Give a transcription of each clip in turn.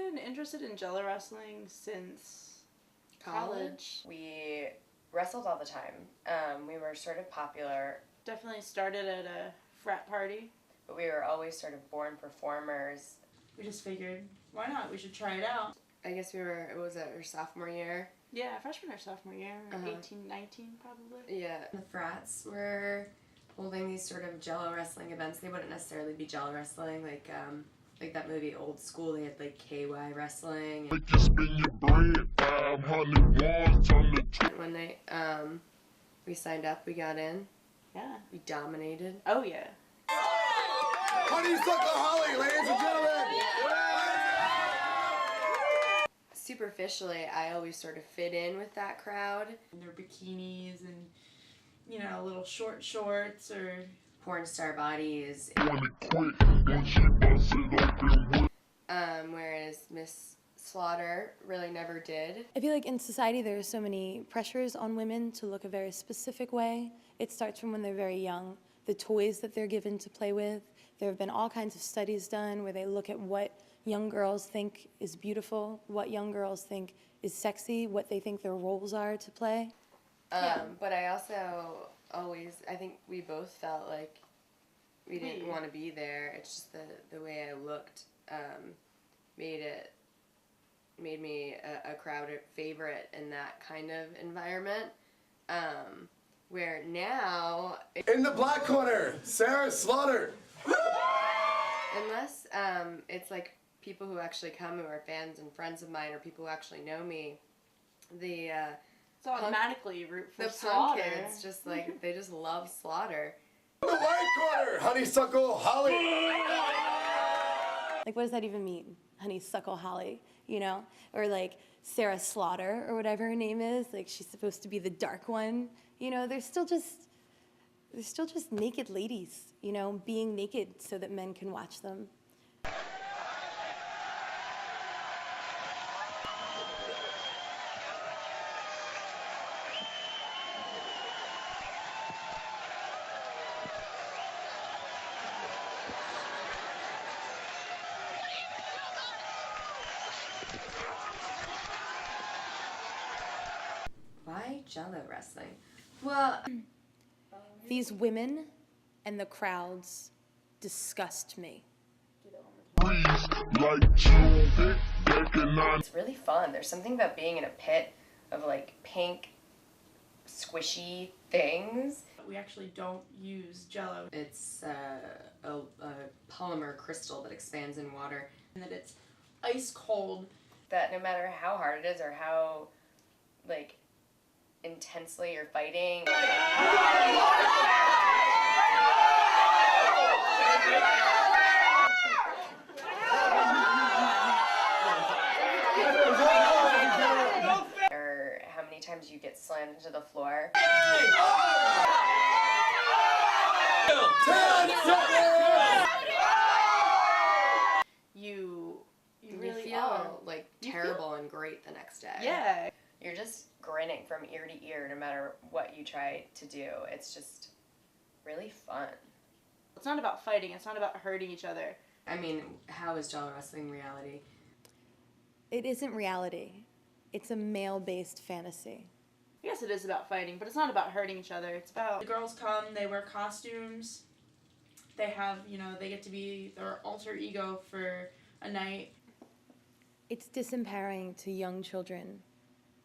been interested in Jello wrestling since college. We wrestled all the time. We were sort of popular. Definitely started at a frat party. But we were always sort of born performers. We just figured, why not? We should try it out. I guess it was our sophomore year. Yeah, freshman or sophomore year, 18, 19 probably. Yeah. The frats were holding these sort of Jello wrestling events. They wouldn't necessarily be Jello wrestling, like that movie Old School. They had like KY wrestling. And one night, we signed up. We got in. Yeah. We dominated. Oh yeah. Honeysuckle Holly, ladies and gentlemen. Superficially, I always sort of fit in with that crowd. And their bikinis and, you know, little short shorts or porn star bodies. Whereas Miss Slaughter really never did. I feel like in society there are so many pressures on women to look a very specific way. It starts from when they're very young. The toys that they're given to play with. There have been all kinds of studies done where they look at what young girls think is beautiful, what young girls think is sexy, what they think their roles are to play. But I also I think we both felt like we didn't want to be there. It's just the way I looked made me a crowd favorite in that kind of environment. Where now... In the black corner, Sarah Slaughter. Unless it's like people who actually come who are fans and friends of mine or people who actually know me, so automatically root for the Slaughter. punk kids just like they just love Slaughter. In the white corner, Honeysuckle Holly. Like, what does that even mean? Honeysuckle Holly, you know? Or like Sarah Slaughter or whatever her name is. Like, she's supposed to be the dark one. You know, they're still just naked ladies, you know, being naked so that men can watch them. Why Jello wrestling? Well, these women and the crowds disgust me. It's really fun. There's something about being in a pit of like pink, squishy things. We actually don't use Jello. it's a polymer crystal that expands in water. And that it's ice cold. That no matter how hard it is or how like intensely you're fighting. Or how many times you get slammed into the floor. You You really feel are. like You terrible and great the next day. Yeah. You're just grinning from ear to ear no matter what you try to do. It's just really fun. It's not about fighting. It's not about hurting each other. I mean, how is Jello wrestling reality? It isn't reality. It's a male-based fantasy. I guess it is about fighting, but it's not about hurting each other. It's about... The girls come, they wear costumes. They have, you know, they get to be their alter ego for a night. It's disempowering to young children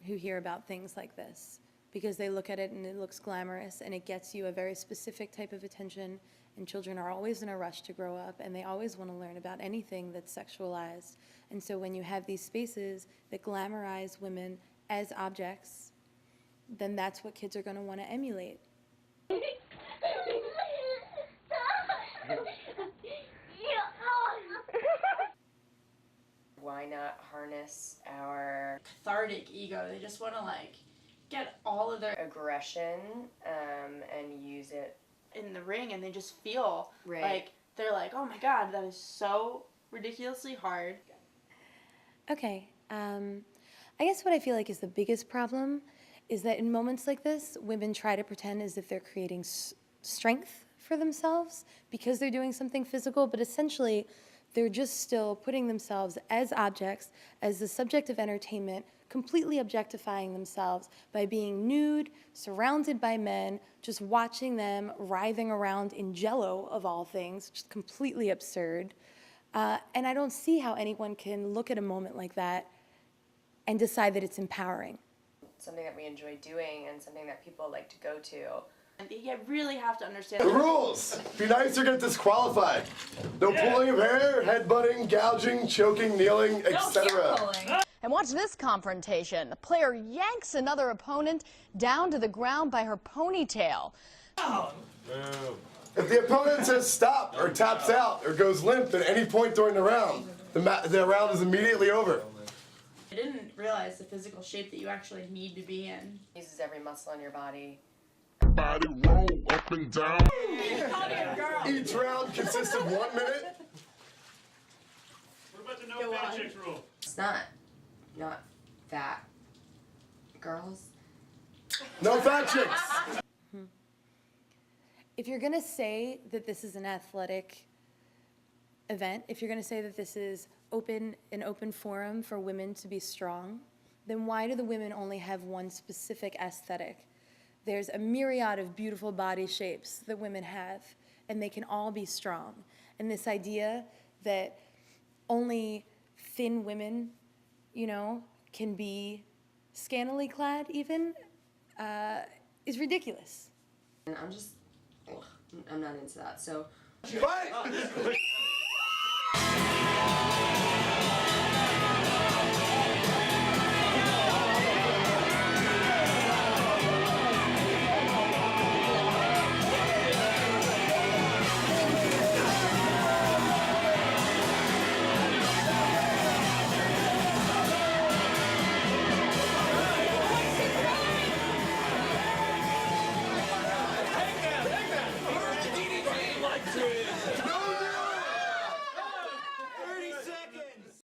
who hear about things like this because they look at it and it looks glamorous and it gets you a very specific type of attention, and children are always in a rush to grow up and they always want to learn about anything that's sexualized. And so when you have these spaces that glamorize women as objects, then that's what kids are going to want to emulate. Why not harness our Cathartic ego. They just want to, like, get all of their aggression and use it in the ring, and they just feel Right. like they're like, oh my god, that is so ridiculously hard. Okay, I guess what I feel like is the biggest problem is that in moments like this, women try to pretend as if they're creating strength for themselves because they're doing something physical, but essentially They're just still putting themselves as objects, as the subject of entertainment, completely objectifying themselves by being nude, surrounded by men, just watching them writhing around in Jello, of all things, just completely absurd. And I don't see how anyone can look at a moment like that and decide that it's empowering. Something that we enjoy doing and something that people like to go to. And you really have to understand The rules. Be nice or get disqualified. No pulling of hair, headbutting, gouging, choking, kneeling, etc. And watch this confrontation. The player yanks another opponent down to the ground by her ponytail. If the opponent says stop or taps out or goes limp at any point during the round, the round is immediately over. I didn't realize the physical shape that you actually need to be in. Uses every muscle in your body. Body roll up and down. Each round consists of 1 minute. What about the no fat chicks rule? It's not fat girls. No fat chicks. If you're gonna say that this is an athletic event, if you're gonna say that this is an open forum for women to be strong, then why do the women only have one specific aesthetic? There's a myriad of beautiful body shapes that women have, and they can all be strong. And this idea that only thin women, can be scantily clad even, is ridiculous. And I'm not into that. So Fight!